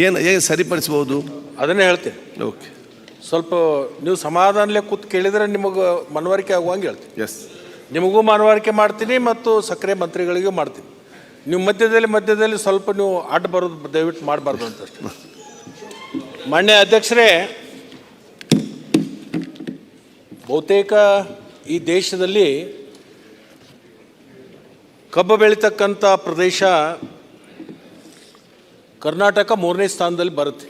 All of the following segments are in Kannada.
ಏನು ಸರಿಪಡಿಸ್ಬೋದು ಅದನ್ನೇ ಹೇಳ್ತೀನಿ. ಓಕೆ, ಸ್ವಲ್ಪ ನೀವು ಸಮಾಧಾನಲೇ ಕೂತ್ ಕೇಳಿದರೆ ನಿಮಗೆ ಮನವರಿಕೆ ಆಗುವಂಗೆ ಹೇಳ್ತೀನಿ. ಎಸ್, ನಿಮಗೂ ಮನವರಿಕೆ ಮಾಡ್ತೀನಿ ಮತ್ತು ಸಕ್ಕರೆ ಮಂತ್ರಿಗಳಿಗೂ ಮಾಡ್ತೀನಿ. ನೀವು ಮಧ್ಯದಲ್ಲಿ ಸ್ವಲ್ಪ ನೀವು ಅಡ್ಡ ಬರೋದು ದಯವಿಟ್ಟು ಮಾಡಬಾರ್ದು ಅಂತಷ್ಟೇ. ಮಾನ್ಯ ಅಧ್ಯಕ್ಷರೇ, ಬಹುತೇಕ ಈ ದೇಶದಲ್ಲಿ ಕಬ್ಬು ಬೆಳೀತಕ್ಕಂಥ ಪ್ರದೇಶ ಕರ್ನಾಟಕ 3ನೇ ಸ್ಥಾನದಲ್ಲಿ ಬರುತ್ತೆ.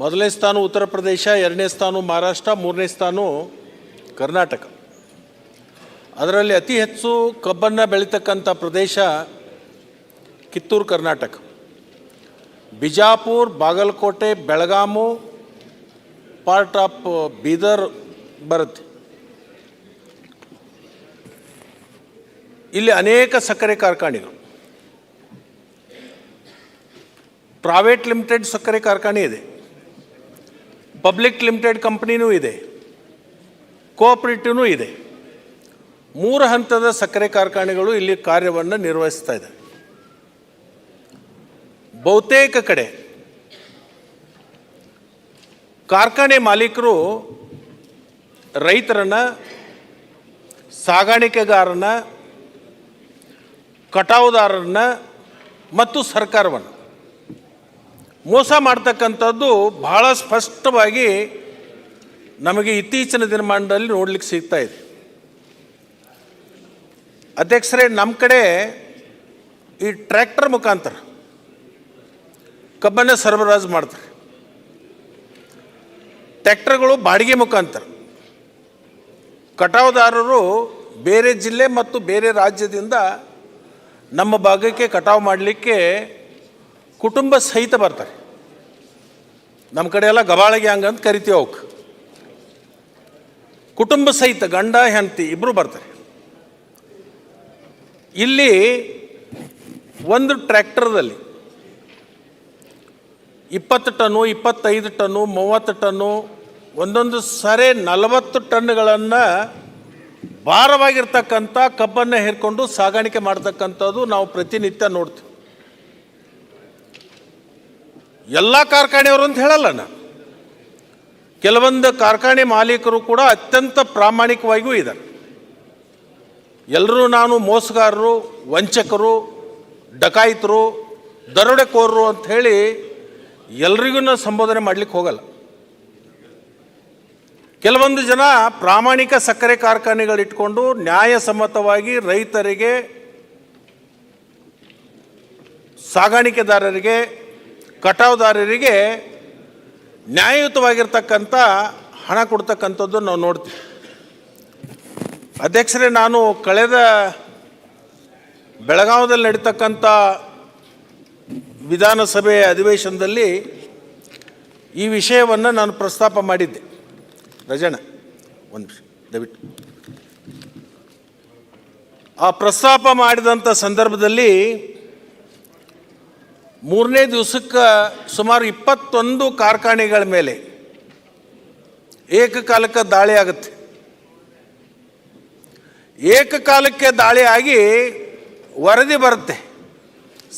1ನೇ ಸ್ಥಾನ ಉತ್ತರ ಪ್ರದೇಶ, 2ನೇ ಸ್ಥಾನ ಮಹಾರಾಷ್ಟ್ರ, 3ನೇ ಸ್ಥಾನ ಕರ್ನಾಟಕ. ಅದರಲ್ಲಿ ಅತಿ ಹೆಚ್ಚು ಕಬ್ಬನ್ನು ಬೆಳೀತಕ್ಕಂಥ ಪ್ರದೇಶ ಕಿತ್ತೂರು ಕರ್ನಾಟಕ. ಬಿಜಾಪುರ, ಬಾಗಲಕೋಟೆ, ಬೆಳಗಾಮು, ಪಾರ್ಟ್ ಆಫ್ ಬೀದರ್ ಬರುತ್ತೆ. ಇಲ್ಲಿ ಅನೇಕ ಸಕ್ಕರೆ ಕಾರ್ಖಾನೆಗಳು, ಪ್ರೈವೇಟ್ ಲಿಮಿಟೆಡ್ ಸಕ್ಕರೆ ಕಾರ್ಖಾನೆ ಇದೆ, ಪಬ್ಲಿಕ್ ಲಿಮಿಟೆಡ್ ಕಂಪ್ನಿನೂ ಇದೆ, ಕೋಆಪರೇಟಿವ್ನೂ ಇದೆ. 3 ಹಂತದ ಸಕ್ಕರೆ ಕಾರ್ಖಾನೆಗಳು ಇಲ್ಲಿ ಕಾರ್ಯವನ್ನು ನಿರ್ವಹಿಸ್ತಾ ಇದೆ. ಬಹುತೇಕ ಕಡೆ ಕಾರ್ಖಾನೆ ಮಾಲೀಕರು ರೈತರನ್ನ, ಸಾಗಾಣಿಕೆಗಾರನ, ಕಟಾವುದಾರರನ್ನ ಮತ್ತು ಸರ್ಕಾರವನ್ನು ಮೋಸ ಮಾಡ್ತಕ್ಕಂಥದ್ದು ಬಹಳ ಸ್ಪಷ್ಟವಾಗಿ ನಮಗೆ ಇತ್ತೀಚಿನ ದಿನಮಾನದಲ್ಲಿ ನೋಡಲಿಕ್ಕೆ ಸಿಗ್ತಾ ಇದೆ. ಅಧ್ಯಕ್ಷರೇ, ನಮ್ಮ ಕಡೆ ಈ ಟ್ರ್ಯಾಕ್ಟರ್ ಮುಖಾಂತರ ಕಬ್ಬನ್ನು ಸರಬರಾಜು ಮಾಡ್ತಾರೆ. ಟ್ರ್ಯಾಕ್ಟರ್ಗಳು ಬಾಡಿಗೆ ಮುಖಾಂತರ ಕಟಾವುದಾರರು ಬೇರೆ ಜಿಲ್ಲೆ ಮತ್ತು ಬೇರೆ ರಾಜ್ಯದಿಂದ ನಮ್ಮ ಭಾಗಕ್ಕೆ ಕಟಾವು ಮಾಡಲಿಕ್ಕೆ ಕುಟುಂಬ ಸಹಿತ ಬರ್ತಾರೆ. ನಮ್ಮ ಕಡೆ ಎಲ್ಲ ಗಬಾಳ ಗ್ಯಾಂಗ್ ಅಂತ ಕರಿತೀವಿ ಅವಕ್ಕೆ. ಕುಟುಂಬ ಸಹಿತ ಗಂಡ ಹೆಂಡತಿ ಇಬ್ಬರು ಬರ್ತಾರೆ. ಇಲ್ಲಿ ಒಂದು ಟ್ರ್ಯಾಕ್ಟರ್ದಲ್ಲಿ 20 ಟನ್ನು, 25 ಟನ್ನು, 30 ಟನ್ನು, ಒಂದೊಂದು ಸರಿ 40 ಟನ್ಗಳನ್ನು ಭಾರವಾಗಿರ್ತಕ್ಕಂಥ ಕಬ್ಬನ್ನು ಹೇರ್ಕೊಂಡು ಸಾಗಾಣಿಕೆ ಮಾಡ್ತಕ್ಕಂಥದ್ದು ನಾವು ಪ್ರತಿನಿತ್ಯ ನೋಡ್ತೀವಿ. ಎಲ್ಲ ಕಾರ್ಖಾನೆಯವರು ಅಂತ ಹೇಳಲ್ಲ ನಾನು, ಕೆಲವೊಂದು ಕಾರ್ಖಾನೆ ಮಾಲೀಕರು ಕೂಡ ಅತ್ಯಂತ ಪ್ರಾಮಾಣಿಕವಾಗಿಯೂ ಇದ್ದಾರೆ. ಎಲ್ಲರೂ ನಾನು ಮೋಸಗಾರರು, ವಂಚಕರು, ಡಕಾಯಿತರು, ದರೋಡೆಕೋರರು ಅಂಥೇಳಿ ಎಲ್ರಿಗೂ ಸಂಬೋಧನೆ ಮಾಡಲಿಕ್ಕೆ ಹೋಗಲ್ಲ. ಕೆಲವೊಂದು ಜನ ಪ್ರಾಮಾಣಿಕ ಸಕ್ಕರೆ ಕಾರ್ಖಾನೆಗಳಿಟ್ಕೊಂಡು ನ್ಯಾಯಸಮ್ಮತವಾಗಿ ರೈತರಿಗೆ, ಸಾಗಾಣಿಕೆದಾರರಿಗೆ, ಕಟಾವುದಾರರಿಗೆ ನ್ಯಾಯಯುತವಾಗಿರ್ತಕ್ಕಂಥ ಹಣ ಕೊಡ್ತಕ್ಕಂಥದ್ದು ನಾವು ನೋಡ್ತೀವಿ. ಅಧ್ಯಕ್ಷರೇ, ನಾನು ಕಳೆದ ಬೆಳಗಾವಿಯಲ್ಲಿ ನಡೀತಕ್ಕಂಥ ವಿಧಾನಸಭೆಯ ಅಧಿವೇಶನದಲ್ಲಿ ಈ ವಿಷಯವನ್ನು ನಾನು ಪ್ರಸ್ತಾಪ ಮಾಡಿದ್ದೆ. ರಜಣ್ಣ ಒಂದು ನಿಮಿಷ ದಯವಿಟ್ಟು. ಆ ಪ್ರಸ್ತಾಪ ಮಾಡಿದಂಥ ಸಂದರ್ಭದಲ್ಲಿ 3ನೇ ದಿವಸಕ್ಕೆ ಸುಮಾರು 21 ಕಾರ್ಖಾನೆಗಳ ಮೇಲೆ ಏಕಕಾಲಕ್ಕೆ ದಾಳಿ ಆಗುತ್ತೆ. ಏಕಕಾಲಕ್ಕೆ ದಾಳಿ ಆಗಿ ವರದಿ ಬರುತ್ತೆ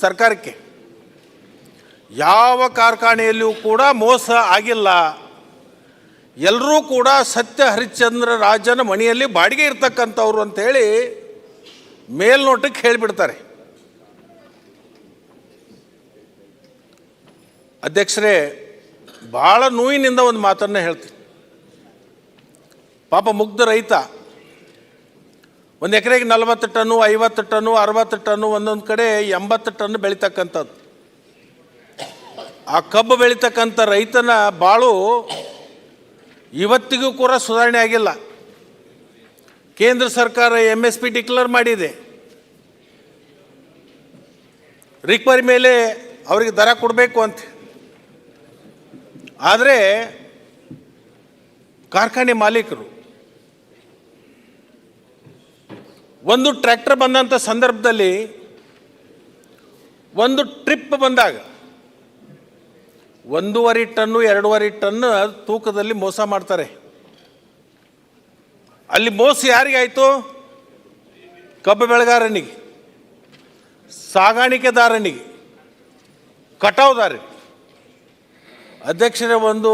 ಸರ್ಕಾರಕ್ಕೆ, ಯಾವ ಕಾರ್ಖಾನೆಯಲ್ಲಿಯೂ ಕೂಡ ಮೋಸ ಆಗಿಲ್ಲ, ಎಲ್ಲರೂ ಕೂಡ ಸತ್ಯ ಹರಿಶ್ಚಂದ್ರ ರಾಜನ ಮನೆಯಲ್ಲಿ ಬಾಡಿಗೆ ಇರ್ತಕ್ಕಂಥವ್ರು ಅಂಥೇಳಿ ಮೇಲ್ನೋಟಕ್ಕೆ ಹೇಳಿಬಿಡ್ತಾರೆ. ಅಧ್ಯಕ್ಷರೇ, ಭಾಳ ನೋವಿನಿಂದ ಒಂದು ಮಾತನ್ನು ಹೇಳ್ತೀನಿ. ಪಾಪ ಮುಗ್ಧ ರೈತ ಒಂದು ಎಕರೆಗೆ 40 ಟನ್ನು, 50 ಟನ್ನು, 60 ಟನ್ನು, ಒಂದೊಂದು ಕಡೆ 80 ಟನ್ನು ಬೆಳೀತಕ್ಕಂಥದ್ದು. ಆ ಕಬ್ಬು ಬೆಳೀತಕ್ಕಂಥ ರೈತನ ಬಾಳು ಇವತ್ತಿಗೂ ಕೂಡ ಸುಧಾರಣೆ ಆಗಿಲ್ಲ. ಕೇಂದ್ರ ಸರ್ಕಾರ MSP ಡಿಕ್ಲೇರ್ ಮಾಡಿದೆ, ರಿಕವರಿ ಮೇಲೆ ಅವರಿಗೆ ದರ ಕೊಡಬೇಕು ಅಂತ. ಆದರೆ ಕಾರ್ಖಾನೆ ಮಾಲೀಕರು ಒಂದು ಟ್ರ್ಯಾಕ್ಟರ್ ಬಂದಂಥ ಸಂದರ್ಭದಲ್ಲಿ, ಒಂದು ಟ್ರಿಪ್ ಬಂದಾಗ 1.5 ಟನ್ನು 2.5 ಟನ್ನು ತೂಕದಲ್ಲಿ ಮೋಸ ಮಾಡ್ತಾರೆ. ಅಲ್ಲಿ ಮೋಸ ಯಾರಿಗಾಯಿತು? ಕಬ್ಬು ಬೆಳೆಗಾರನಿಗೆ, ಸಾಗಾಣಿಕೆದಾರನಿಗೆ, ಕಟಾವುದಾರಿ ಅಧ್ಯಕ್ಷರೇ, ಒಂದು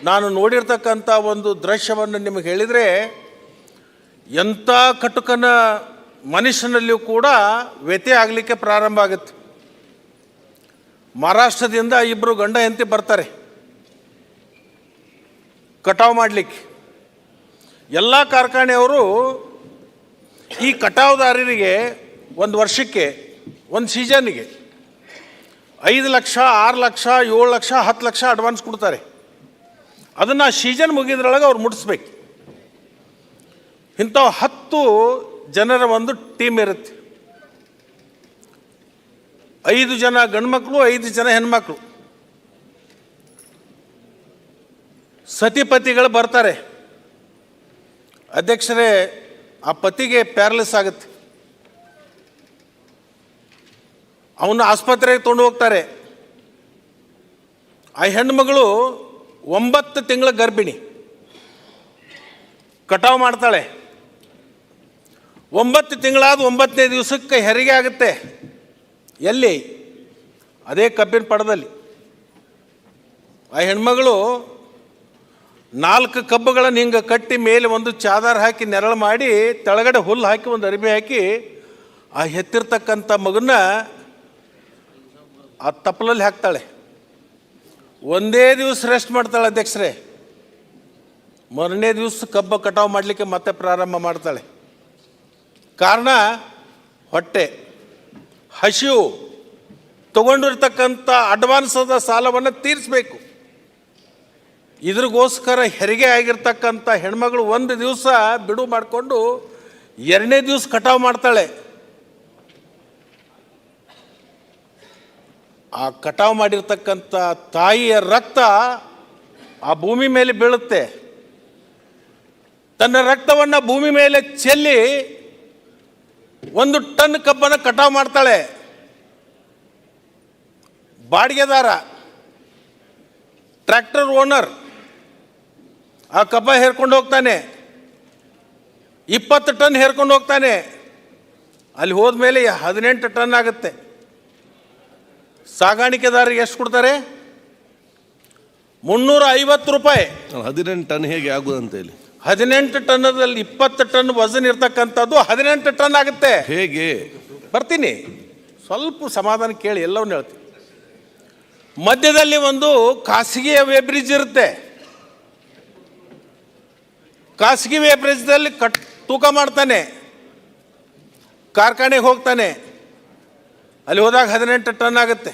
ನಾನು ನೋಡಿರ್ತಕ್ಕಂಥ ಒಂದು ದೃಶ್ಯವನ್ನು ನಿಮಗೆ ಹೇಳಿದರೆ, ಎಂಥ ಕಟುಕನ ಮನುಷ್ಯನಲ್ಲಿಯೂ ಕೂಡ ವ್ಯತ್ಯೆ ಆಗಲಿಕ್ಕೆ ಪ್ರಾರಂಭ ಆಗುತ್ತೆ. ಮಹಾರಾಷ್ಟ್ರದಿಂದ ಇಬ್ಬರು ಗಂಡ ಹೆಂಡತಿ ಬರ್ತಾರೆ ಕಟಾವು ಮಾಡಲಿಕ್ಕೆ. ಎಲ್ಲ ಕಾರ್ಖಾನೆಯವರು ಈ ಕಟಾವುದಾರರಿಗೆ ಒಂದು ವರ್ಷಕ್ಕೆ, ಒಂದು ಸೀಸನ್ನಿಗೆ 5 ಲಕ್ಷ, 6 ಲಕ್ಷ, 7 ಲಕ್ಷ, 10 ಲಕ್ಷ ಅಡ್ವಾನ್ಸ್ ಕೊಡ್ತಾರೆ. ಅದನ್ನು ಸೀಸನ್ ಮುಗಿದ್ರೊಳಗೆ ಅವ್ರು ಮುಟ್ಟಿಸ್ಬೇಕು. ಇಂಥ 10 ಜನರ ಒಂದು ಟೀಮ್ ಇರುತ್ತೆ. 5 ಜನ ಗಂಡ್ಮಕ್ಳು, 5 ಜನ ಹೆಣ್ಮಕ್ಳು. ಸತಿಪತಿಗಳು ಬರ್ತಾರೆ. ಅಧ್ಯಕ್ಷರೇ, ಆ ಪತಿಗೆ ಪ್ಯಾರಲಿಸ್ ಆಗುತ್ತೆ. ಅವನ್ನ ಆಸ್ಪತ್ರೆಗೆ ತೊಗೊಂಡು ಹೋಗ್ತಾರೆ. ಆ ಹೆಣ್ಮಗಳು 9 ತಿಂಗಳ ಗರ್ಭಿಣಿ, ಕಟಾವು ಮಾಡ್ತಾಳೆ. 9 ತಿಂಗಳಾದ 9ನೇ ದಿವಸಕ್ಕೆ ಹೆರಿಗೆ ಆಗುತ್ತೆ. ಎಲ್ಲಿ? ಅದೇ ಕಬ್ಬಿನ ಪಡದಲ್ಲಿ. ಆ ಹೆಣ್ಮಗಳು 4 ಕಬ್ಬುಗಳನ್ನು ಹಿಂಗೆ ಕಟ್ಟಿ ಮೇಲೆ ಒಂದು ಚಾದರ್ ಹಾಕಿ ನೆರಳು ಮಾಡಿ, ತೆಳಗಡೆ ಹುಲ್ಲು ಹಾಕಿ ಒಂದು ಅರಿಬೆ ಹಾಕಿ ಆ ಹೆತ್ತಿರ್ತಕ್ಕಂಥ ಮಗನ್ನ ಆ ತಪ್ಪಲಲ್ಲಿ ಹಾಕ್ತಾಳೆ. ಒಂದೇ ದಿವಸ ರೆಸ್ಟ್ ಮಾಡ್ತಾಳೆ ಅಧ್ಯಕ್ಷರೇ. ಮೊದಲನೇ ದಿವಸ ಕಬ್ಬು ಕಟಾವು ಮಾಡಲಿಕ್ಕೆ ಮತ್ತೆ ಪ್ರಾರಂಭ ಮಾಡ್ತಾಳೆ. ಕಾರಣ ಹೊಟ್ಟೆ ಹಸಿವು. ತಗೊಂಡಿರ್ತಕ್ಕಂಥ ಅಡ್ವಾನ್ಸದ ಸಾಲವನ್ನು ತೀರಿಸಬೇಕು. ಇದ್ರಿಗೋಸ್ಕರ ಹೆರಿಗೆ ಆಗಿರ್ತಕ್ಕಂಥ ಹೆಣ್ಮಗಳು ಒಂದು ದಿವಸ ಬಿಡು ಮಾಡಿಕೊಂಡು 2ನೇ ದಿವಸ ಕಟಾವು ಮಾಡ್ತಾಳೆ. ಆ ಕಟಾವು ಮಾಡಿರ್ತಕ್ಕಂಥ ತಾಯಿಯ ರಕ್ತ ಆ ಭೂಮಿ ಮೇಲೆ ಬೀಳುತ್ತೆ. ತನ್ನ ರಕ್ತವನ್ನು ಭೂಮಿ ಮೇಲೆ ಚೆಲ್ಲಿ 1 ಟನ್ ಕಬ್ಬನ್ನು ಕಟಾವು ಮಾಡ್ತಾಳೆ. ಬಾಡಿಗೆದಾರ, ಟ್ರ್ಯಾಕ್ಟರ್ ಓನರ್ ಆ ಕಬ್ಬ ಹೇರ್ಕೊಂಡು ಹೋಗ್ತಾನೆ. 20 ಟನ್ ಹೇರ್ಕೊಂಡು ಹೋಗ್ತಾನೆ. ಅಲ್ಲಿ ಹೋದ್ಮೇಲೆ 18 ಟನ್ ಆಗುತ್ತೆ. ಸಾಗಾಣಿಕೆದಾರರಿಗೆ ಎಷ್ಟು ಕೊಡ್ತಾರೆ? 350 ರೂಪಾಯಿ. 18 ಟನ್ ಹೇಗೆ ಆಗುದಂತ ಹೇಳಿ? 18 ಟನ್ನದಲ್ಲಿ 20 ಟನ್ ವಜನ್ ಇರ್ತಕ್ಕಂಥದ್ದು 18 ಟನ್ ಆಗುತ್ತೆ. ಹೇಗೆ? ಬರ್ತೀನಿ, ಸ್ವಲ್ಪ ಸಮಾಧಾನ ಕೇಳಿ, ಎಲ್ಲವನ್ನೂ ಹೇಳ್ತೀನಿ. ಮಧ್ಯದಲ್ಲಿ ಒಂದು ಖಾಸಗಿ ವೇಬ್ರಿಡ್ಜ್ ಇರುತ್ತೆ. ಖಾಸಗಿ ವೇಬ್ರಿಡ್ಜ್ದಲ್ಲಿ ತೂಕ ಮಾಡ್ತಾನೆ, ಕಾರ್ಖಾನೆಗೆ ಹೋಗ್ತಾನೆ. ಅಲ್ಲಿ ಹೋದಾಗ 18 ಟನ್ ಆಗುತ್ತೆ.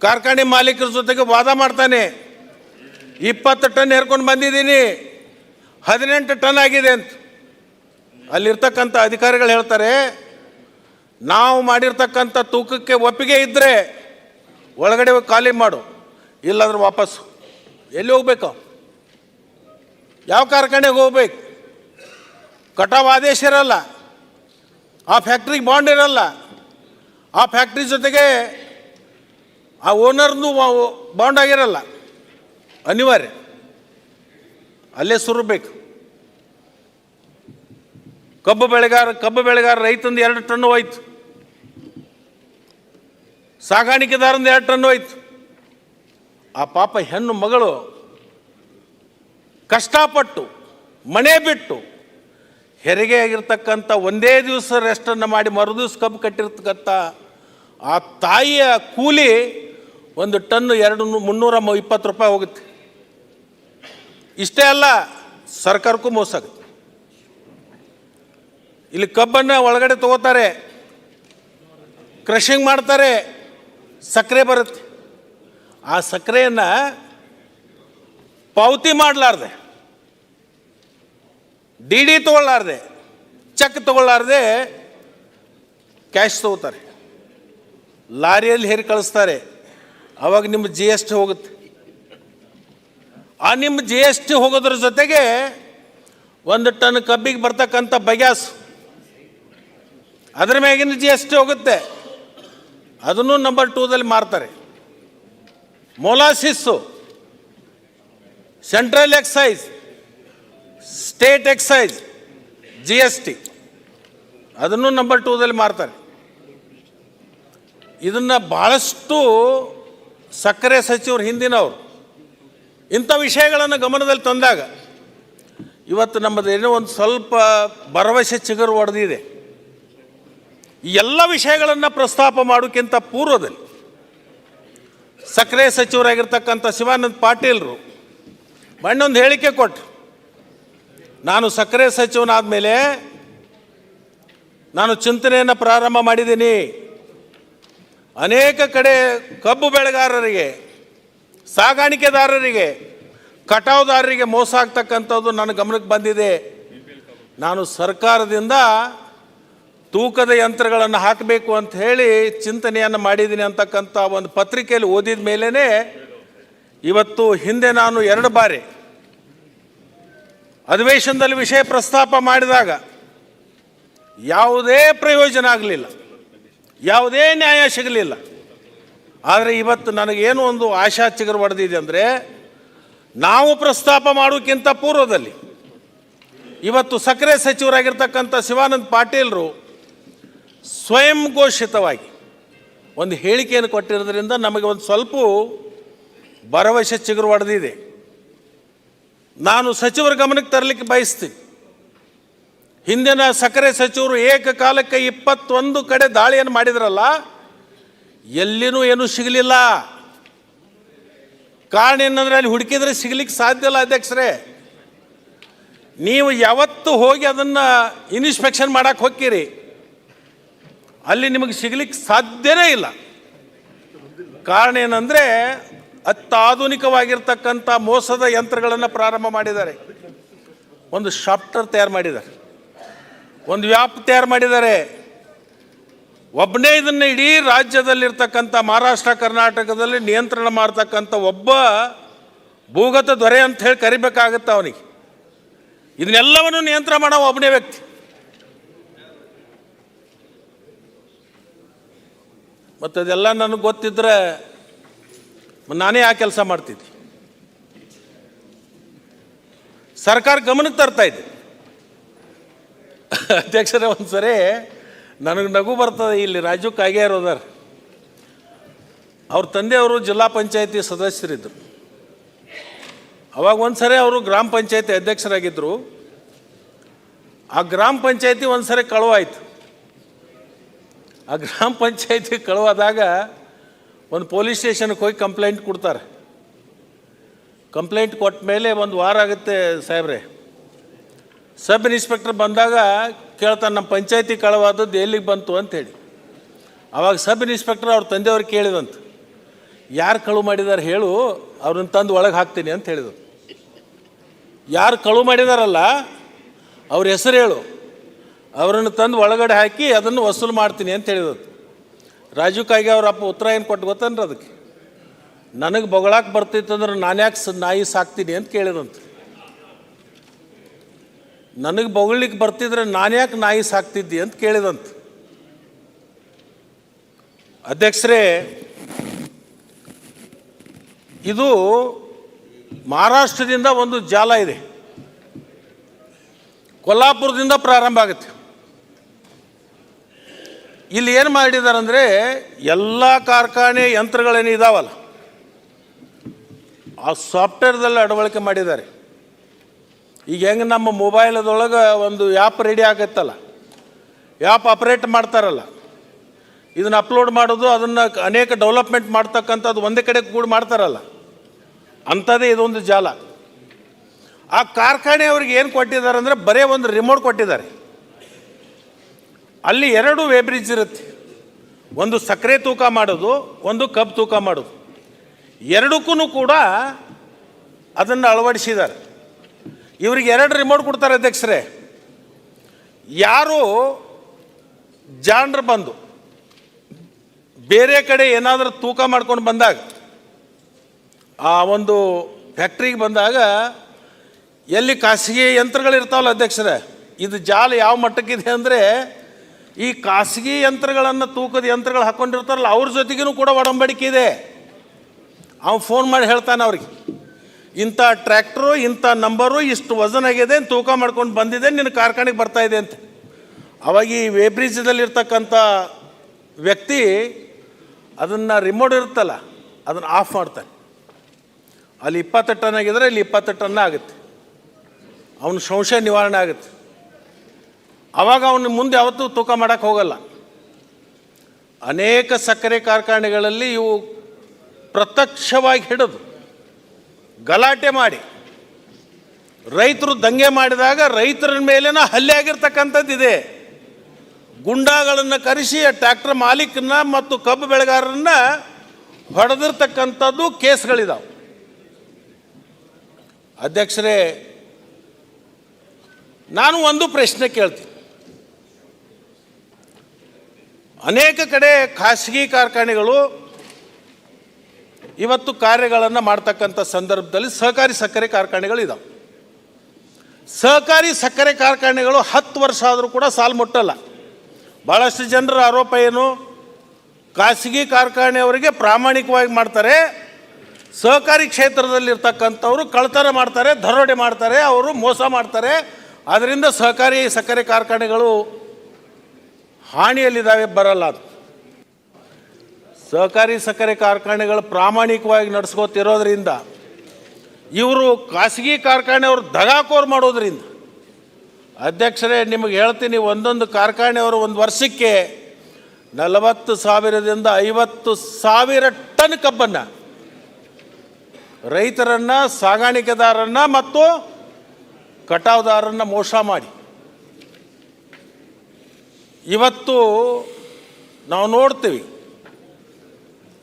ಕಾರ್ಖಾನೆ ಮಾಲೀಕರ ಜೊತೆಗೆ ವಾದ ಮಾಡ್ತಾನೆ, 20 ಟನ್ ಹೇರ್ಕೊಂಡು ಬಂದಿದ್ದೀನಿ, 18 ಟನ್ ಆಗಿದೆ ಅಂತ. ಅಲ್ಲಿರ್ತಕ್ಕಂಥ ಅಧಿಕಾರಿಗಳು ಹೇಳ್ತಾರೆ, ನಾವು ಮಾಡಿರ್ತಕ್ಕಂಥ ತೂಕಕ್ಕೆ ಒಪ್ಪಿಗೆ ಇದ್ದರೆ ಒಳಗಡೆ ಹೋಗಿ ಖಾಲಿ ಮಾಡು, ಇಲ್ಲಾಂದ್ರೆ ವಾಪಸ್ಸು. ಎಲ್ಲಿ ಹೋಗ್ಬೇಕು? ಯಾವ ಕಾರ್ಖಾನೆಗೆ ಹೋಗ್ಬೇಕು? ಕಟಾವು ಆದೇಶ ಇರಲ್ಲ, ಆ ಫ್ಯಾಕ್ಟ್ರಿಗೆ ಬಾಂಡ್ ಇರಲ್ಲ, ಆ ಫ್ಯಾಕ್ಟ್ರಿ ಜೊತೆಗೆ ಆ ಓನರ್ದು ಬಾಂಡ್ ಆಗಿರಲ್ಲ. ಅನಿವಾರ್ಯ ಅಲ್ಲೇ ಸುರಬೇಕು. ಕಬ್ಬು ಬೆಳೆಗಾರ ರೈತಂದು 2 ಟನ್ ಹೋಯ್ತು, ಸಾಗಾಣಿಕೆದಾರಂದು 2 ಟನ್ ಹೋಯ್ತು. ಆ ಪಾಪ ಹೆಣ್ಣು ಮಗಳು ಕಷ್ಟಪಟ್ಟು ಮನೆ ಬಿಟ್ಟು ಹೆರಿಗೆ ಆಗಿರ್ತಕ್ಕಂಥ ಒಂದೇ ದಿವಸ ರೆಸ್ಟನ್ನು ಮಾಡಿ ಮರುದಿವ್ಸ ಕಬ್ಬು ಕಟ್ಟಿರ್ತಕ್ಕಂಥ ಆ ತಾಯಿಯ ಕೂಲಿ 1 ಟನ್ 320 ರೂಪಾಯಿ ಹೋಗುತ್ತೆ. ಇಷ್ಟೇ ಅಲ್ಲ, ಸರ್ಕಾರಕ್ಕೂ ಮೋಸ ಆಗುತ್ತೆ. ಇಲ್ಲಿ ಕಬ್ಬನ್ನು ಒಳಗಡೆ ತಗೋತಾರೆ, ಕ್ರಷಿಂಗ್ ಮಾಡ್ತಾರೆ, ಸಕ್ಕರೆ ಬರುತ್ತೆ. ಆ ಸಕ್ಕರೆಯನ್ನು ಪಾವತಿ ಮಾಡಲಾರ್ದೆ, ಡಿ ತೊಗೊಳ್ಳಾರ್ದೆ, ಚೆಕ್ ತೊಗೊಳ್ಳಾರ್ದೆ ಕ್ಯಾಶ್ ತಗೋತಾರೆ, ಲಾರಿಯಲ್ಲಿ ಹೇರಿ ಕಳಿಸ್ತಾರೆ. ಆವಾಗ ನಿಮ್ಮ GST ಹೋಗುತ್ತೆ. ಆ ನಿಮ್ಮ GST ಹೋಗೋದ್ರ ಜೊತೆಗೆ 1 ಟನ್ ಕಬ್ಬಿಗೆ ಬರ್ತಕ್ಕಂಥ ಬಗ್ಯಾಸ್, ಅದರ ಮ್ಯಾಗಿನ GST ಹೋಗುತ್ತೆ. ಅದನ್ನು ನಂಬರ್ 2ದಲ್ಲಿ ಮಾರ್ತಾರೆ. Molasses, central excise, state excise, GST ಅದನ್ನು ನಂಬರ್ 2ದಲ್ಲಿ ಮಾರ್ತಾರೆ. ಇದನ್ನು ಭಾಳಷ್ಟು ಸಕ್ಕರೆ ಸಚಿವರು ಹಿಂದಿನವರು ಇಂಥ ವಿಷಯಗಳನ್ನು ಗಮನದಲ್ಲಿ ತಂದಾಗ ಇವತ್ತು ನಮ್ಮದೇನೋ ಒಂದು ಸ್ವಲ್ಪ ಭರವಸೆ ಚಿಗುರು ಒಡೆದಿದೆ. ಈ ಎಲ್ಲ ವಿಷಯಗಳನ್ನು ಪ್ರಸ್ತಾಪ ಮಾಡೋಕ್ಕಿಂತ ಪೂರ್ವದಲ್ಲಿ ಸಕ್ಕರೆ ಸಚಿವರಾಗಿರ್ತಕ್ಕಂಥ ಶಿವಾನಂದ ಪಾಟೀಲರು ಮೊನ್ನೊಂದು ಹೇಳಿಕೆ ಕೊಟ್ಟರು. ನಾನು ಸಕ್ಕರೆ ಸಚಿವನಾದ ಮೇಲೆ ನಾನು ಚಿಂತನೆಯನ್ನು ಪ್ರಾರಂಭ ಮಾಡಿದ್ದೀನಿ. ಅನೇಕ ಕಡೆ ಕಬ್ಬು ಬೆಳೆಗಾರರಿಗೆ, ಸಾಗಾಣಿಕೆದಾರರಿಗೆ, ಕಟಾವುದಾರರಿಗೆ ಮೋಸ ಆಗ್ತಕ್ಕಂಥದ್ದು ನನ್ನ ಗಮನಕ್ಕೆ ಬಂದಿದೆ. ನಾನು ಸರ್ಕಾರದಿಂದ ತೂಕದ ಯಂತ್ರಗಳನ್ನು ಹಾಕಬೇಕು ಅಂತ ಹೇಳಿ ಚಿಂತನೆಯನ್ನು ಮಾಡಿದ್ದೀನಿ ಅಂತಕ್ಕಂಥ ಒಂದು ಪತ್ರಿಕೆಯಲ್ಲಿ ಓದಿದ ಮೇಲೇ ಇವತ್ತು ಹಿಂದೆ ನಾನು 2 ಬಾರಿ ಅಧಿವೇಶನದಲ್ಲಿ ವಿಷಯ ಪ್ರಸ್ತಾಪ ಮಾಡಿದಾಗ ಯಾವುದೇ ಪ್ರಯೋಜನ ಆಗಲಿಲ್ಲ, ಯಾವುದೇ ನ್ಯಾಯ ಸಿಗಲಿಲ್ಲ. ಆದರೆ ಇವತ್ತು ನನಗೇನು ಒಂದು ಆಶಾ ಚಿಗುರು ಹೊಡೆದಿದೆ ಅಂದರೆ, ನಾವು ಪ್ರಸ್ತಾಪ ಮಾಡೋಕ್ಕಿಂತ ಪೂರ್ವದಲ್ಲಿ ಇವತ್ತು ಸಕ್ಕರೆ ಸಚಿವರಾಗಿರ್ತಕ್ಕಂಥ ಶಿವಾನಂದ ಪಾಟೀಲರು ಸ್ವಯಂ ಘೋಷಿತವಾಗಿ ಒಂದು ಹೇಳಿಕೆಯನ್ನು ಕೊಟ್ಟಿರೋದ್ರಿಂದ ನಮಗೆ ಒಂದು ಸ್ವಲ್ಪ ಭರವಸೆ ಚಿಗುರು ಹೊಡೆದಿದೆ. ನಾನು ಸಚಿವರ ಗಮನಕ್ಕೆ ತರಲಿಕ್ಕೆ ಬಯಸ್ತೀನಿ. ಹಿಂದಿನ ಸಕ್ಕರೆ ಸಚಿವರು ಏಕಕಾಲಕ್ಕೆ 21 ಕಡೆ ದಾಳಿಯನ್ನು ಮಾಡಿದ್ರಲ್ಲ, ಎಲ್ಲಿನೂ ಏನೂ ಸಿಗಲಿಲ್ಲ. ಕಾರಣ ಏನಂದರೆ ಅಲ್ಲಿ ಹುಡುಕಿದ್ರೆ ಸಿಗಲಿಕ್ಕೆ ಸಾಧ್ಯ ಇಲ್ಲ ಅಧ್ಯಕ್ಷರೇ. ನೀವು ಯಾವತ್ತು ಹೋಗಿ ಅದನ್ನು ಇನ್ಸ್ಪೆಕ್ಷನ್ ಮಾಡಕ್ಕೆ ಹೋಗ್ತೀರಿ, ಅಲ್ಲಿ ನಿಮಗೆ ಸಿಗಲಿಕ್ಕೆ ಸಾಧ್ಯವೇ ಇಲ್ಲ. ಕಾರಣ ಏನಂದರೆ ಅತ್ಯಾಧುನಿಕವಾಗಿರ್ತಕ್ಕಂಥ ಮೋಸದ ಯಂತ್ರಗಳನ್ನು ಪ್ರಾರಂಭ ಮಾಡಿದ್ದಾರೆ. ಒಂದು ಸಾಫ್ಟ್ವೇರ್ ತಯಾರು ಮಾಡಿದ್ದಾರೆ, ಒಂದು ವ್ಯಾಪ್ ತಯಾರು ಮಾಡಿದ್ದಾರೆ. ಒಬ್ಬನೇ ಇದನ್ನು ಇಡೀ ರಾಜ್ಯದಲ್ಲಿರ್ತಕ್ಕಂಥ ಮಹಾರಾಷ್ಟ್ರ ಕರ್ನಾಟಕದಲ್ಲಿ ನಿಯಂತ್ರಣ ಮಾಡ್ತಕ್ಕಂಥ ಒಬ್ಬ ಭೂಗತ ದೊರೆ ಅಂತ ಹೇಳಿ ಕರಿಬೇಕಾಗತ್ತೆ ಅವನಿಗೆ. ಇದನ್ನೆಲ್ಲವನ್ನು ನಿಯಂತ್ರಣ ಮಾಡೋ ಒಬ್ಬನೇ ವ್ಯಕ್ತಿ. ಮತ್ತು ಅದೆಲ್ಲ ನನಗೆ ಗೊತ್ತಿದ್ದರೆ ನಾನೇ ಆ ಕೆಲಸ ಮಾಡ್ತಿದ್ದೆ. ಸರ್ಕಾರ ಗಮನಕ್ಕೆ ತರ್ತಾ ಇದ್ದೆ. ಅಧ್ಯಕ್ಷರೇ, ಒಂದು ಸರಿ ನನಗೆ ನಗು ಬರ್ತದೆ. ಇಲ್ಲಿ ರಾಜು ಕಾಗೇರ್ ಹೋದಾರ, ಅವ್ರ ತಂದೆಯವರು ಜಿಲ್ಲಾ ಪಂಚಾಯತಿ ಸದಸ್ಯರಿದ್ದರು. ಅವಾಗ ಒಂದು ಸರಿ ಅವರು ಗ್ರಾಮ ಪಂಚಾಯತಿ ಅಧ್ಯಕ್ಷರಾಗಿದ್ದರು. ಆ ಗ್ರಾಮ ಪಂಚಾಯತಿ ಒಂದು ಸರಿ ಕಳುವಾಯಿತು. ಆ ಗ್ರಾಮ ಪಂಚಾಯತಿ ಕಳುವಾದಾಗ ಒಂದು ಪೊಲೀಸ್ ಸ್ಟೇಷನ್ಗೆ ಹೋಗಿ ಕಂಪ್ಲೇಂಟ್ ಕೊಡ್ತಾರೆ. ಕಂಪ್ಲೇಂಟ್ ಕೊಟ್ಟ ಮೇಲೆ 1 ವಾರ ಆಗುತ್ತೆ ಸಾಹೇಬ್ರೆ. ಸಬ್ ಇನ್ಸ್ಪೆಕ್ಟರ್ ಬಂದಾಗ ಕೇಳ್ತಾನೆ, ನಮ್ಮ ಪಂಚಾಯತಿ ಕಳವಾದದ್ದು ಎಲ್ಲಿಗೆ ಬಂತು ಅಂಥೇಳಿ. ಆವಾಗ ಸಬ್ ಇನ್ಸ್ಪೆಕ್ಟರ್ ಅವ್ರ ತಂದೆಯವ್ರು ಕೇಳಿದಂತ, ಯಾರು ಕಳುವು ಮಾಡಿದ್ದಾರೆ ಹೇಳು, ಅವ್ರನ್ನ ತಂದು ಒಳಗೆ ಹಾಕ್ತೀನಿ ಅಂತ ಹೇಳಿದ್ರು. ಯಾರು ಕಳುವು ಮಾಡಿದಾರಲ್ಲ ಅವ್ರ ಹೆಸರು ಹೇಳು, ಅವರನ್ನು ತಂದು ಒಳಗಡೆ ಹಾಕಿ ಅದನ್ನು ವಸೂಲು ಮಾಡ್ತೀನಿ ಅಂತ ಹೇಳಿದ್ರು. ರಾಜು ಕಾಗೆ ಅವ್ರ ಅಪ್ಪ ಉತ್ತರ ಏನು ಕೊಟ್ಟು ಗೊತ್ತನ್ರಿ ಅದಕ್ಕೆ, ನನಗೆ ಬೊಗಳಾಕೆ ಬರ್ತಿತ್ತಂದ್ರೆ ನಾನ್ಯಾಕೆ ನಾಯಿ ಸಾಕ್ತೀನಿ ಅಂತ ಕೇಳಿದಂತ. ನನಗೆ ಬೊಗಳಿಕ್ಕೆ ಬರ್ತಿದ್ರೆ ನಾನ್ಯಾಕೆ ನಾಯಿ ಸಾಕ್ತಿದ್ದಿ ಅಂತ ಕೇಳಿದಂತ. ಅಧ್ಯಕ್ಷರೇ, ಇದು ಮಹಾರಾಷ್ಟ್ರದಿಂದ ಒಂದು ಜಾಲ ಇದೆ, ಕೊಲ್ಲಾಪುರದಿಂದ ಪ್ರಾರಂಭ ಆಗುತ್ತೆ. ಇಲ್ಲಿ ಏನು ಮಾಡಿದ್ದಾರೆ ಅಂದರೆ, ಎಲ್ಲ ಕಾರ್ಖಾನೆ ಯಂತ್ರಗಳೇನು ಇದಾವಲ್ಲ ಆ ಸಾಫ್ಟ್ವೇರ್ದಲ್ಲಿ ಅಳವಡಿಕೆ ಮಾಡಿದ್ದಾರೆ. ಈಗ ಹೆಂಗೆ ನಮ್ಮ ಮೊಬೈಲದೊಳಗೆ ಒಂದು ಆ್ಯಪ್ ರೆಡಿ ಆಗತ್ತಲ್ಲ, ಆ್ಯಪ್ ಆಪ್ರೇಟ್ ಮಾಡ್ತಾರಲ್ಲ, ಇದನ್ನು ಅಪ್ಲೋಡ್ ಮಾಡೋದು, ಅದನ್ನು ಅನೇಕ ಡೆವಲಪ್ಮೆಂಟ್ ಮಾಡ್ತಕ್ಕಂಥದ್ದು ಒಂದೇ ಕಡೆ ಕೂಡ ಮಾಡ್ತಾರಲ್ಲ, ಅಂಥದ್ದೇ ಇದೊಂದು ಜಾಲ. ಆ ಕಾರ್ಖಾನೆಯವ್ರಿಗೆ ಏನು ಕೊಟ್ಟಿದ್ದಾರೆ ಅಂದರೆ, ಬರೀ ಒಂದು ರಿಮೋಟ್ ಕೊಟ್ಟಿದ್ದಾರೆ. ಅಲ್ಲಿ 2 ವೇಬ್ರಿಡ್ಜ್ ಇರುತ್ತೆ, ಒಂದು ಸಕ್ಕರೆ ತೂಕ ಮಾಡೋದು, ಒಂದು ಕಬ್ಬು ತೂಕ ಮಾಡೋದು. ಎರಡಕ್ಕೂ ಕೂಡ ಅದನ್ನು ಅಳವಡಿಸಿದ್ದಾರೆ. ಇವರಿಗೆ 2 ರಿಮೋಟ್ ಕೊಡ್ತಾರೆ ಅಧ್ಯಕ್ಷರೇ. ಯಾರು ಜಾಣರು ಬಂದು ಬೇರೆ ಕಡೆ ಏನಾದರೂ ತೂಕ ಮಾಡ್ಕೊಂಡು ಬಂದಾಗ, ಆ ಒಂದು ಫ್ಯಾಕ್ಟ್ರಿಗೆ ಬಂದಾಗ, ಎಲ್ಲಿ ಖಾಸಗಿ ಯಂತ್ರಗಳಿರ್ತಾವಲ್ಲ ಅಧ್ಯಕ್ಷರೇ, ಇದು ಜಾಲ ಯಾವ ಮಟ್ಟಕ್ಕಿದೆ ಅಂದರೆ, ಈ ಖಾಸಗಿ ಯಂತ್ರಗಳನ್ನು, ತೂಕದ ಯಂತ್ರಗಳು ಹಾಕ್ಕೊಂಡಿರ್ತಾರಲ್ಲ ಅವ್ರ ಜೊತೆಗೂ ಕೂಡ ಒಡಂಬಡಿಕೆ ಇದೆ. ಅವ್ನು ಫೋನ್ ಮಾಡಿ ಹೇಳ್ತಾನೆ ಅವ್ರಿಗೆ, ಇಂಥ ಟ್ರ್ಯಾಕ್ಟ್ರು, ಇಂಥ ನಂಬರು, ಇಷ್ಟು ವಜನ್ ಆಗಿದೆ, ತೂಕ ಮಾಡ್ಕೊಂಡು ಬಂದಿದೆ, ನಿನ್ನ ಕಾರ್ಖಾನೆಗೆ ಬರ್ತಾ ಇದೆ ಅಂತ. ಅವಾಗ ಈ ವೇಬ್ರಿಡ್ಜದಲ್ಲಿರ್ತಕ್ಕಂಥ ವ್ಯಕ್ತಿ ಅದನ್ನು ರಿಮೋಟ್ ಇರುತ್ತಲ್ಲ ಅದನ್ನು ಆಫ್ ಮಾಡ್ತಾನೆ. ಅಲ್ಲಿ 20 ಟನ್ ಆಗಿದ್ರೆ ಇಲ್ಲಿ 20 ಟನ್ ಆಗುತ್ತೆ. ಅವನ ಸಂಶಯ ನಿವಾರಣೆ ಆಗುತ್ತೆ. ಆವಾಗ ಅವನು ಮುಂದೆ ಯಾವತ್ತೂ ತೂಕ ಮಾಡೋಕ್ಕೆ ಹೋಗಲ್ಲ. ಅನೇಕ ಸಕ್ಕರೆ ಕಾರ್ಖಾನೆಗಳಲ್ಲಿ ಇವು ಪ್ರತ್ಯಕ್ಷವಾಗಿ ಹಿಡಿದು ಗಲಾಟೆ ಮಾಡಿ ರೈತರು ದಂಗೆ ಮಾಡಿದಾಗ ರೈತರ ಮೇಲಿನ ಹಲ್ಲೆ ಆಗಿರ್ತಕ್ಕಂಥದ್ದಿದೆ. ಗುಂಡಾಗಳನ್ನು ಕರೆಸಿ ಟ್ರ್ಯಾಕ್ಟರ್ ಮಾಲೀಕನ ಮತ್ತು ಕಬ್ಬು ಬೆಳೆಗಾರರನ್ನ ಹೊಡೆದಿರ್ತಕ್ಕಂಥದ್ದು ಕೇಸ್ಗಳಿದಾವೆ. ಅಧ್ಯಕ್ಷರೇ, ನಾನು ಒಂದು ಪ್ರಶ್ನೆ ಕೇಳ್ತೀನಿ. ಅನೇಕ ಕಡೆ ಖಾಸಗಿ ಕಾರ್ಖಾನೆಗಳು ಇವತ್ತು ಕಾರ್ಯಗಳನ್ನು ಮಾಡ್ತಕ್ಕಂಥ ಸಂದರ್ಭದಲ್ಲಿ ಸಹಕಾರಿ ಸಕ್ಕರೆ ಕಾರ್ಖಾನೆಗಳಿದಾವೆ. ಸಹಕಾರಿ ಸಕ್ಕರೆ ಕಾರ್ಖಾನೆಗಳು 10 ವರ್ಷ ಆದರೂ ಕೂಡ ಸಾಲು ಮುಟ್ಟಲ್ಲ. ಭಾಳಷ್ಟು ಜನರ ಆರೋಪ ಏನು, ಖಾಸಗಿ ಕಾರ್ಖಾನೆಯವರಿಗೆ ಪ್ರಾಮಾಣಿಕವಾಗಿ ಮಾಡ್ತಾರೆ, ಸಹಕಾರಿ ಕ್ಷೇತ್ರದಲ್ಲಿರ್ತಕ್ಕಂಥವರು ಕಳ್ತನ ಮಾಡ್ತಾರೆ, ದರೋಡೆ ಮಾಡ್ತಾರೆ, ಅವರು ಮೋಸ ಮಾಡ್ತಾರೆ, ಅದರಿಂದ ಸಹಕಾರಿ ಸಕ್ಕರೆ ಕಾರ್ಖಾನೆಗಳು ಹಾನಿಯಲ್ಲಿದ್ದಾವೆ, ಬರಲ್ಲ. ಅದು ಸಹಕಾರಿ ಸಕ್ಕರೆ ಕಾರ್ಖಾನೆಗಳು ಪ್ರಾಮಾಣಿಕವಾಗಿ ನಡೆಸ್ಕೋತಿರೋದ್ರಿಂದ ಇವರು ಖಾಸಗಿ ಕಾರ್ಖಾನೆಯವರು ದಗಾಕೋರು ಮಾಡೋದ್ರಿಂದ, ಅಧ್ಯಕ್ಷರೇ ನಿಮಗೆ ಹೇಳ್ತೀನಿ, ಒಂದೊಂದು ಕಾರ್ಖಾನೆಯವರು ಒಂದು ವರ್ಷಕ್ಕೆ 40,000ದಿಂದ 50,000 ಟನ್ ಕಬ್ಬನ್ನು ರೈತರನ್ನು, ಸಾಗಾಣಿಕೆದಾರರನ್ನು ಮತ್ತು ಕಟಾವುದಾರರನ್ನು ಮೋಸ ಮಾಡಿ ಇವತ್ತು ನಾವು ನೋಡ್ತೀವಿ.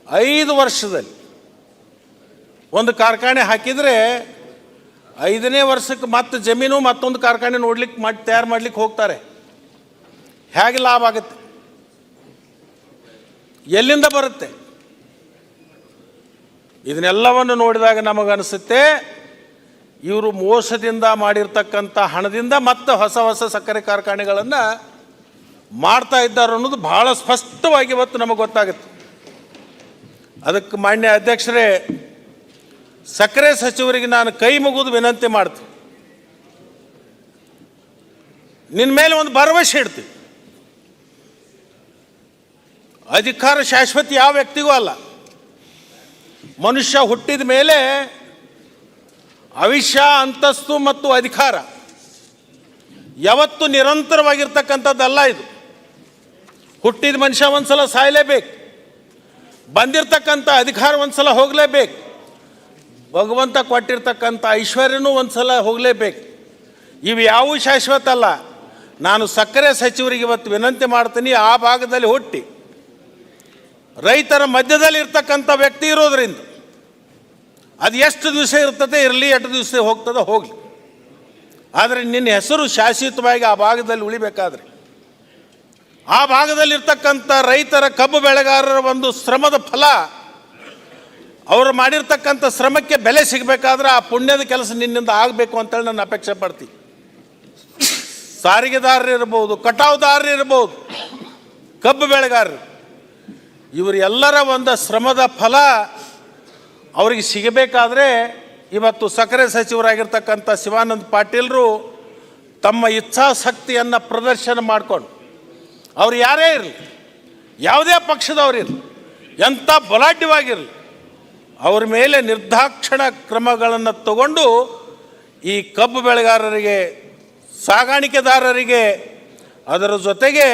5 ವರ್ಷದಲ್ಲಿ ಒಂದು ಕಾರ್ಖಾನೆ ಹಾಕಿದರೆ 5ನೇ ವರ್ಷಕ್ಕೆ ಮತ್ತೆ ಜಮೀನು ಮತ್ತೊಂದು ಕಾರ್ಖಾನೆ ತಯಾರು ಮಾಡಲಿಕ್ಕೆ ಹೋಗ್ತಾರೆ. ಹೇಗೆ ಲಾಭ ಆಗುತ್ತೆ? ಎಲ್ಲಿಂದ ಬರುತ್ತೆ? ಇದನ್ನೆಲ್ಲವನ್ನು ನೋಡಿದಾಗ ನಮಗನಿಸುತ್ತೆ ಇವರು ಮೋಸದಿಂದ ಮಾಡಿರ್ತಕ್ಕಂಥ ಹಣದಿಂದ ಮತ್ತೆ ಹೊಸ ಹೊಸ ಸಕ್ಕರೆ ಕಾರ್ಖಾನೆಗಳನ್ನು ಮಾಡ್ತಾ ಇದ್ದಾರೆ ಅನ್ನೋದು ಭಾಳ ಸ್ಪಷ್ಟವಾಗಿ ಇವತ್ತು ನಮಗೆ ಗೊತ್ತಾಗುತ್ತೆ. ಅದಕ್ಕೆ ಮಾನ್ಯ ಅಧ್ಯಕ್ಷರೇ, ಸಕ್ಕರೆ ಸಚಿವರಿಗೆ ನಾನು ಕೈ ಮುಗಿದು ವಿನಂತಿ ಮಾಡ್ತೀನಿ. ನಿನ್ನ ಮೇಲೆ ಒಂದು ಭರವಸೆ ಇಡ್ತೀವಿ. ಅಧಿಕಾರ ಶಾಶ್ವತ ಯಾವ ವ್ಯಕ್ತಿಗೂ ಅಲ್ಲ. ಮನುಷ್ಯ ಹುಟ್ಟಿದ ಮೇಲೆ ಆಯುಷ್ಯ, ಅಂತಸ್ತು ಮತ್ತು ಅಧಿಕಾರ ಯಾವತ್ತು ನಿರಂತರವಾಗಿರ್ತಕ್ಕಂಥದ್ದಲ್ಲ. ಇದು ಹುಟ್ಟಿದ ಮನುಷ್ಯ ಒಂದ್ಸಲ ಸಾಯಲೇಬೇಕು, ಬಂದಿರತಕ್ಕಂಥ ಅಧಿಕಾರ ಒಂದ್ಸಲ ಹೋಗಲೇಬೇಕು, ಭಗವಂತ ಕೊಟ್ಟಿರ್ತಕ್ಕಂಥ ಐಶ್ವರ್ಯನೂ ಒಂದ್ಸಲ ಹೋಗಲೇಬೇಕು. ಇವು ಯಾವುವು ಶಾಶ್ವತ ಅಲ್ಲ. ನಾನು ಸಕ್ಕರೆ ಸಚಿವರಿಗೆ ಇವತ್ತು ವಿನಂತಿ ಮಾಡ್ತೀನಿ, ಆ ಭಾಗದಲ್ಲಿ ಹುಟ್ಟಿ ರೈತರ ಮಧ್ಯದಲ್ಲಿ ಇರ್ತಕ್ಕಂಥ ವ್ಯಕ್ತಿ ಇರೋದ್ರಿಂದ ಅದು ಎಷ್ಟು ದಿವಸ ಇರ್ತದೆ ಇರಲಿ, ಎಷ್ಟು ದಿವಸ ಹೋಗ್ತದೆ ಹೋಗಲಿ, ಆದರೆ ನಿನ್ನ ಹೆಸರು ಶಾಶ್ವತವಾಗಿ ಆ ಭಾಗದಲ್ಲಿ ಉಳಿಬೇಕಾದ್ರೆ ಆ ಭಾಗದಲ್ಲಿರ್ತಕ್ಕಂಥ ರೈತರ, ಕಬ್ಬು ಬೆಳೆಗಾರರ ಒಂದು ಶ್ರಮದ ಫಲ, ಅವರು ಮಾಡಿರ್ತಕ್ಕಂಥ ಶ್ರಮಕ್ಕೆ ಬೆಲೆ ಸಿಗಬೇಕಾದ್ರೆ ಆ ಪುಣ್ಯದ ಕೆಲಸ ನಿನ್ನಿಂದ ಆಗಬೇಕು ಅಂತೇಳಿ ನಾನು ಅಪೇಕ್ಷೆ ಪಡ್ತೀನಿ. ಸಾರಿಗೆದಾರರು ಇರ್ಬೋದು, ಕಟಾವುದಾರರು ಇರ್ಬೋದು, ಕಬ್ಬು ಬೆಳೆಗಾರರು, ಇವರೆಲ್ಲರ ಒಂದು ಶ್ರಮದ ಫಲ ಅವರಿಗೆ ಸಿಗಬೇಕಾದ್ರೆ ಇವತ್ತು ಸಕ್ಕರೆ ಸಚಿವರಾಗಿರ್ತಕ್ಕಂಥ ಶಿವಾನಂದ ಪಾಟೀಲರು ತಮ್ಮ ಇಚ್ಛಾಶಕ್ತಿಯನ್ನು ಪ್ರದರ್ಶನ ಮಾಡಿಕೊಂಡು, ಅವ್ರು ಯಾರೇ ಇರಲಿ, ಯಾವುದೇ ಪಕ್ಷದವರಿರಲಿ, ಎಂಥ ಬಲಾಢ್ಯವಾಗಿರಲಿ, ಅವ್ರ ಮೇಲೆ ನಿರ್ದಾಕ್ಷಿಣ್ಯ ಕ್ರಮಗಳನ್ನು ತಗೊಂಡು ಈ ಕಬ್ಬು ಬೆಳೆಗಾರರಿಗೆ, ಸಾಗಾಣಿಕೆದಾರರಿಗೆ, ಅದರ ಜೊತೆಗೆ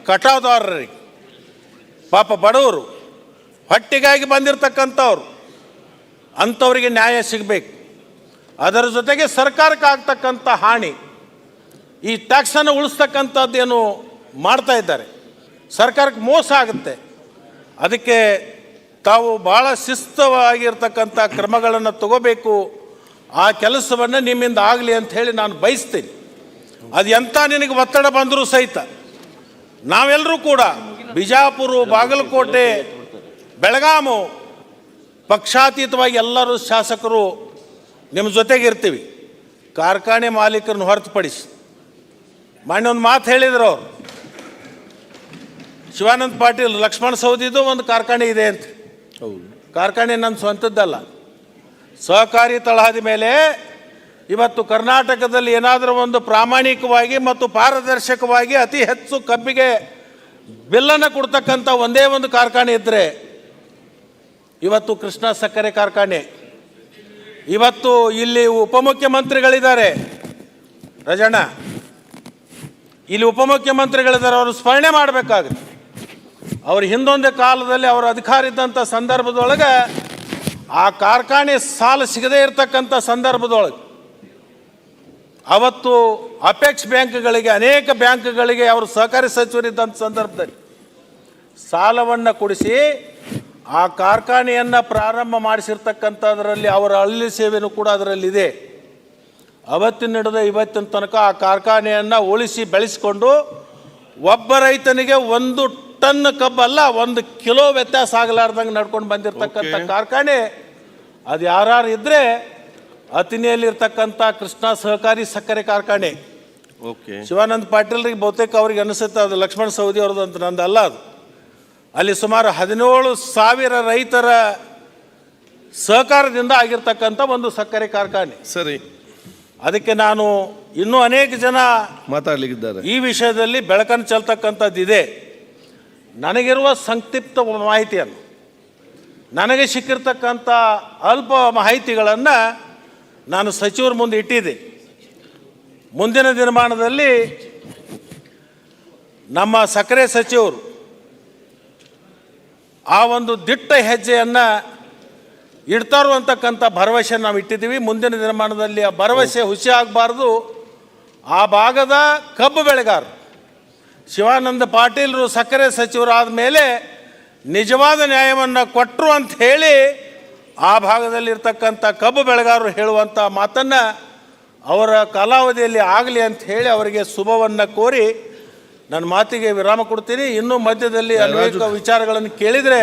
ಕಟಾವುದಾರರಿಗೆ, ಪಾಪ ಬಡವರು ಹೊಟ್ಟೆಗಾಗಿ ಬಂದಿರತಕ್ಕಂಥವ್ರು, ಅಂಥವರಿಗೆ ನ್ಯಾಯ ಸಿಗಬೇಕು. ಅದರ ಜೊತೆಗೆ ಸರ್ಕಾರಕ್ಕೆ ಆಗ್ತಕ್ಕಂಥ ಹಾನಿ, ಈ ಟ್ಯಾಕ್ಸನ್ನು ಉಳಿಸ್ತಕ್ಕಂಥದ್ದೇನು ಮಾಡ್ತಾ ಇದ್ದಾರೆ, ಸರ್ಕಾರಕ್ಕೆ ಮೋಸ ಆಗುತ್ತೆ. ಅದಕ್ಕೆ ತಾವು ಭಾಳ ಶಿಸ್ತವಾಗಿರ್ತಕ್ಕಂಥ ಕ್ರಮಗಳನ್ನು ತಗೋಬೇಕು. ಆ ಕೆಲಸವನ್ನು ನಿಮ್ಮಿಂದ ಆಗಲಿ ಅಂತ ಹೇಳಿ ನಾನು ಬಯಸ್ತೀನಿ. ಅದು ಎಂಥ ನಿನಗೆ ಒತ್ತಡ ಬಂದರೂ ಸಹಿತ ನಾವೆಲ್ಲರೂ ಕೂಡ ಬಿಜಾಪುರ, ಬಾಗಲಕೋಟೆ, ಬೆಳಗಾಮು ಪಕ್ಷಾತೀತವಾಗಿ ಎಲ್ಲರೂ ಶಾಸಕರು ನಿಮ್ಮ ಜೊತೆಗಿರ್ತೀವಿ, ಕಾರ್ಖಾನೆ ಮಾಲೀಕರನ್ನು ಹೊರತುಪಡಿಸಿ. ಮಾನ್ಯ ಒಂದು ಮಾತು ಹೇಳಿದ್ರು ಅವರು, ಶಿವಾನಂದ ಪಾಟೀಲ್, ಲಕ್ಷ್ಮಣ ಸವದಿದು ಒಂದು ಕಾರ್ಖಾನೆ ಇದೆ ಅಂತ. ಹೌದು, ಕಾರ್ಖಾನೆ ನನ್ನ ಸ್ವಂತದ್ದಲ್ಲ. ಸಹಕಾರಿ ತಳಹದಿ ಮೇಲೆ ಇವತ್ತು ಕರ್ನಾಟಕದಲ್ಲಿ ಏನಾದರೂ ಒಂದು ಪ್ರಾಮಾಣಿಕವಾಗಿ ಮತ್ತು ಪಾರದರ್ಶಕವಾಗಿ ಅತಿ ಹೆಚ್ಚು ಕಬ್ಬಿಗೆ ಬಿಲ್ಲನ್ನು ಕೊಡ್ತಕ್ಕಂಥ ಒಂದೇ ಒಂದು ಕಾರ್ಖಾನೆ ಇದ್ದರೆ ಇವತ್ತು ಕೃಷ್ಣ ಸಕ್ಕರೆ ಕಾರ್ಖಾನೆ, ಇವತ್ತು ಇಲ್ಲಿ ಉಪಮುಖ್ಯಮಂತ್ರಿಗಳಿದ್ದಾರೆ. ರಜಣ್ಣ, ಇಲ್ಲಿ ಉಪಮುಖ್ಯಮಂತ್ರಿಗಳಿದ್ದಾರೆ, ಅವರು ಸ್ಮರಣೆ ಮಾಡಬೇಕಾಗುತ್ತೆ. ಅವ್ರು ಹಿಂದೊಂದೇ ಕಾಲದಲ್ಲಿ ಅವರ ಅಧಿಕಾರ ಇದ್ದಂಥ ಸಂದರ್ಭದೊಳಗೆ ಆ ಕಾರ್ಖಾನೆ ಸಾಲ ಸಿಗದೇ ಇರತಕ್ಕಂಥ ಸಂದರ್ಭದೊಳಗೆ ಅವತ್ತು ಅಪೆಕ್ಸ್ ಬ್ಯಾಂಕ್ಗಳಿಗೆ, ಅನೇಕ ಬ್ಯಾಂಕ್ಗಳಿಗೆ ಅವರು ಸಹಕಾರಿ ಸಚಿವರಿದ್ದಂಥ ಸಂದರ್ಭದಲ್ಲಿ ಸಾಲವನ್ನು ಕೊಡಿಸಿ ಆ ಕಾರ್ಖಾನೆಯನ್ನು ಪ್ರಾರಂಭ ಮಾಡಿಸಿರ್ತಕ್ಕಂಥದ್ರಲ್ಲಿ ಅವರ ಹಳ್ಳಿ ಸೇವೆಯೂ ಕೂಡ ಅದರಲ್ಲಿದೆ. ಅವತ್ತಿನ ಹಿಡಿದು ಇವತ್ತಿನ ತನಕ ಆ ಕಾರ್ಖಾನೆಯನ್ನು ಉಳಿಸಿ ಬೆಳೆಸಿಕೊಂಡು ಒಬ್ಬ ರೈತನಿಗೆ 1 ಟನ್ ಕಬ್ಬಲ್ಲ 1 ಕಿಲೋ ವ್ಯತ್ಯಾಸ ಆಗಲಾರ್ದಂಗೆ ನಡ್ಕೊಂಡು ಬಂದಿರತಕ್ಕಂಥ ಕಾರ್ಖಾನೆ ಅದು ಯಾರು ಇದ್ದರೆ ಅತಿನಿಯಲ್ಲಿರ್ತಕ್ಕಂಥ ಕೃಷ್ಣ ಸಹಕಾರಿ ಸಕ್ಕರೆ ಕಾರ್ಖಾನೆ. ಓಕೆ, ಶಿವಾನಂದ ಪಾಟೀಲ್ರಿಗೆ ಬಹುತೇಕ ಅವ್ರಿಗೆ ಅನಿಸುತ್ತೆ ಅದು ಲಕ್ಷ್ಮಣ ಸವದಿ ಅವ್ರದ್ದು ಅಂತ, ನಂದಲ್ಲ ಅದು. ಅಲ್ಲಿ ಸುಮಾರು 17,000 ರೈತರ ಸಹಕಾರದಿಂದ ಆಗಿರ್ತಕ್ಕಂಥ ಒಂದು ಸಕ್ಕರೆ ಕಾರ್ಖಾನೆ. ಸರಿ, ಅದಕ್ಕೆ ನಾನು ಇನ್ನೂ ಅನೇಕ ಜನ ಮಾತಾಡ್ಲಿಕ್ಕಿದ್ದಾರೆ. ಈ ವಿಷಯದಲ್ಲಿ ಬೆಳಕನ್ನು ಚೆಲ್ತಕ್ಕಂಥದ್ದಿದೆ. ನನಗಿರುವ ಸಂಕ್ಷಿಪ್ತ ಮಾಹಿತಿಯನ್ನು, ನನಗೆ ಸಿಕ್ಕಿರ್ತಕ್ಕಂಥ ಅಲ್ಪ ಮಾಹಿತಿಗಳನ್ನು ನಾನು ಸಚಿವರ ಮುಂದೆ ಇಟ್ಟಿದ್ದೆ. ಮುಂದಿನ ದಿನಮಾನದಲ್ಲಿ ನಮ್ಮ ಸಕ್ಕರೆ ಸಚಿವರು ಆ ಒಂದು ದಿಟ್ಟ ಹೆಜ್ಜೆಯನ್ನು ಇಡ್ತಾರೋ ಅಂತಕ್ಕಂಥ ಭರವಸೆ ನಾವು ಇಟ್ಟಿದ್ದೀವಿ. ಮುಂದಿನ ದಿನಮಾನದಲ್ಲಿ ಆ ಭರವಸೆ ಹುಸಿ ಆಗಬಾರ್ದು. ಆ ಭಾಗದ ಕಬ್ಬು ಬೆಳೆಗಾರರು ಶಿವಾನಂದ ಪಾಟೀಲರು ಸಕ್ಕರೆ ಸಚಿವರಾದ ಮೇಲೆ ನಿಜವಾದ ನ್ಯಾಯವನ್ನು ಕೊಟ್ಟರು ಅಂತ ಹೇಳಿ ಆ ಭಾಗದಲ್ಲಿರ್ತಕ್ಕಂಥ ಕಬ್ಬು ಬೆಳೆಗಾರರು ಹೇಳುವಂಥ ಮಾತನ್ನು ಅವರ ಕಾಲಾವಧಿಯಲ್ಲಿ ಆಗಲಿ ಅಂತ ಹೇಳಿ ಅವರಿಗೆ ಶುಭವನ್ನು ಕೋರಿ ನನ್ನ ಮಾತಿಗೆ ವಿರಾಮ ಕೊಡ್ತೀನಿ. ಇನ್ನೂ ಮಧ್ಯದಲ್ಲಿ ಅನೇಕ ವಿಚಾರಗಳನ್ನು ಕೇಳಿದರೆ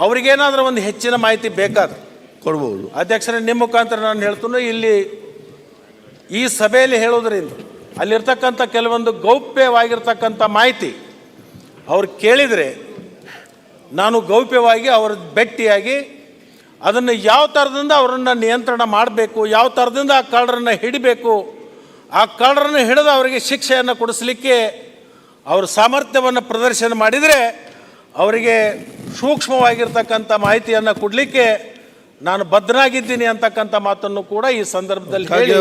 ಅವರಿಗೇನಾದರೂ ಒಂದು ಹೆಚ್ಚಿನ ಮಾಹಿತಿ ಬೇಕಾದ್ರೆ ಕೊಡ್ಬೋದು. ಅಧ್ಯಕ್ಷರೇ, ನಿಮ್ಮ ಮುಖಾಂತರ ನಾನು ಹೇಳ್ತೀನಿ, ಇಲ್ಲಿ ಈ ಸಭೆಯಲ್ಲಿ ಹೇಳೋದ್ರಿಂದ ಅಲ್ಲಿರ್ತಕ್ಕಂಥ ಕೆಲವೊಂದು ಗೌಪ್ಯವಾಗಿರ್ತಕ್ಕಂಥ ಮಾಹಿತಿ ಅವ್ರು ಕೇಳಿದರೆ ನಾನು ಗೌಪ್ಯವಾಗಿ ಅವ್ರ ಭೇಟಿಯಾಗಿ ಅದನ್ನು ಯಾವ ಥರದಿಂದ ಅವರನ್ನು ನಿಯಂತ್ರಣ ಮಾಡಬೇಕು, ಯಾವ ಥರದಿಂದ ಆ ಕಳ್ಳರನ್ನು ಹಿಡಿಬೇಕು, ಆ ಕಳ್ಳರನ್ನು ಹಿಡಿದು ಅವರಿಗೆ ಶಿಕ್ಷೆಯನ್ನು ಕೊಡಿಸಲಿಕ್ಕೆ ಅವ್ರ ಸಾಮರ್ಥ್ಯವನ್ನು ಪ್ರದರ್ಶನ ಮಾಡಿದರೆ ಅವರಿಗೆ ಸೂಕ್ಷ್ಮವಾಗಿರ್ತಕ್ಕಂಥ ಮಾಹಿತಿಯನ್ನು ಕೊಡಲಿಕ್ಕೆ ನಾನು ಬದ್ಧನಾಗಿದ್ದೀನಿ ಅಂತಕ್ಕಂಥ ಮಾತನ್ನು ಕೂಡ ಈ ಸಂದರ್ಭದಲ್ಲಿ ಹೇಳಿ,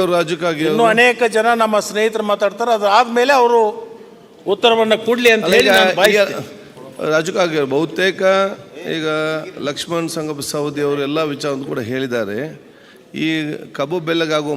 ಇನ್ನೂ ಅನೇಕ ಜನ ನಮ್ಮ ಸ್ನೇಹಿತರು ಮಾತಾಡ್ತಾರೆ, ಅದಾದಮೇಲೆ ಅವರು ಉತ್ತರವನ್ನು ಕೊಡಲಿ ಅಂತ ಹೇಳಿ ನಾನು ಬಯಸ್ತೀನಿ. ರಾಜು ಕಾಗೆ ಬಹುತೇಕ ಈಗ ಲಕ್ಷ್ಮಣ್ ಸಂಗಪ್ಪ ಸವದಿ ಅವರು ಎಲ್ಲ ವಿಚಾರವನ್ನು ಕೂಡ ಹೇಳಿದ್ದಾರೆ. ಈ ಕಬ್ಬು ಬೆಲ್ಲಗಾಗುವ